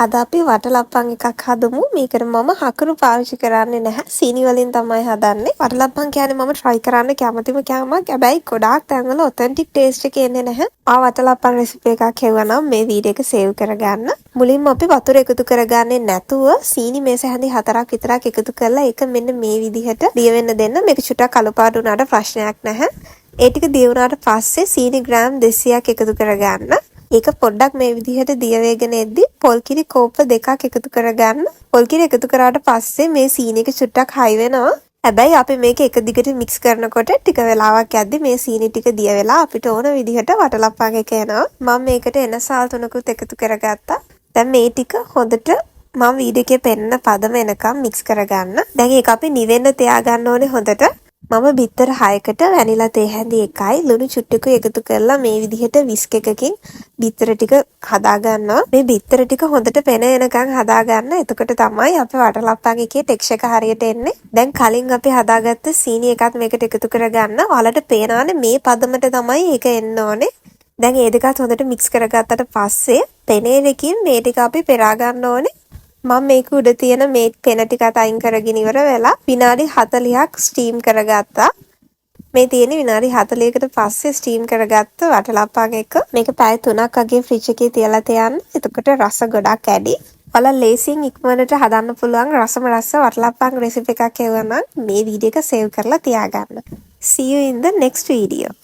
අද අපි වටලප්පන් එකක් හදමු. මේකට මම හකුරු පාවිච්චි කරන්නේ නැහැ. සීනි වලින් තමයි හදන්නේ. වටලප්පන් කියන්නේ මම try කරන්න කැමතිම කෑමක්. හැබැයි ගොඩාක් තැන්වල authentic taste එක එන්නේ නැහැ. ආ වටලප්පන් recipe එකක් හෙව්වනම් මේ වීඩියෝ එක save කරගන්න. මුලින්ම අපි වතුර එකතු කරගන්නේ නැතුව සීනි මේස හැඳි 4ක් විතරක් එකතු කරලා ඒක මෙන්න මේ විදිහට දිය වෙන්න දෙන්න. මේක චුට්ටක් කළු පාට වුණාට ප්‍රශ්නයක් නැහැ. ඒ ටික දිය වුණාට පස්සේ සීනි ග්‍රෑම් 200ක් එකතු කරගන්න. ඒක පොඩ්ඩක් මේ විදිහට දිය වේගෙන එද්දි පොල් කිරි කෝප්ප දෙකක් එකතු කරගන්න. පොල් කිරි එකතු කරාට පස්සේ මේ සීනි එක චුට්ටක් හයි වෙනවා. හැබැයි අපි මේක එක දිගට මික්ස් කරනකොට ටික වෙලාවක් යද්දි මේ සීනි ටික දිය වෙලා අපිට ඕන විදිහට වටලප්පන් එක එනවා. මම මේකට එනසාල් 3කුත් එකතු කරගත්තා. දැන් මේ ටික හොඳට මම වීඩියෝ එකේ පෙන්න පදම එනකම් මික්ස් කරගන්න. දැන් ඒක අපි නිවෙන්න තියාගන්න ඕනේ හොඳට. මම බිත්තර 6කට වැනිලා තේ හැඳි 1යි ලුණු චුට්ටකුයි එකතු කරලා මේ විදිහට විස්ක් එකකින් බිත්තර ටික හදා ගන්නවා. මේ බිත්තර ටික හොඳට පෙන එනකන් හදා ගන්න. එතකොට තමයි අපේ වටලප්පන් එකේ ටෙක්ස්චර් එක හරියට එන්නේ. දැන් කලින් අපි හදාගත්ත සීනි එකත් මේකට එකතු කරගන්න. ඔයාලට පේනවානේ මේ පදමට තමයි ඒක එන්න ඕනේ. දැන් මේ දෙකත් හොඳට මික්ස් කරගත්තට පස්සේ පෙනේලකින් මේ ටික අපි පෙරා ගන්න ඕනේ. මම මේක උඩ තියෙන මේ පෙන ටිකත් අයින් කරගෙන ඉවර වෙලා විනාඩි 40ක් ස්ටීම් කරගත්තා. මේ තියෙන විනාඩි 40කට පස්සේ ස්ටීම් කරගත්ත වටලප්පන් එක මේක පැය 3ක් වගේ ෆ්‍රිජ් එකේ තියලා තියන්න. එතකොට රස ගොඩක් ඇඩි. ඔයාලා ලේසියෙන් ඉක්මනට හදන්න පුළුවන් රසම රස වටලප්පන් රෙසිපි එකක් එවනම් මේ වීඩියෝ එක සේව් කරලා තියාගන්න. See you in the next video.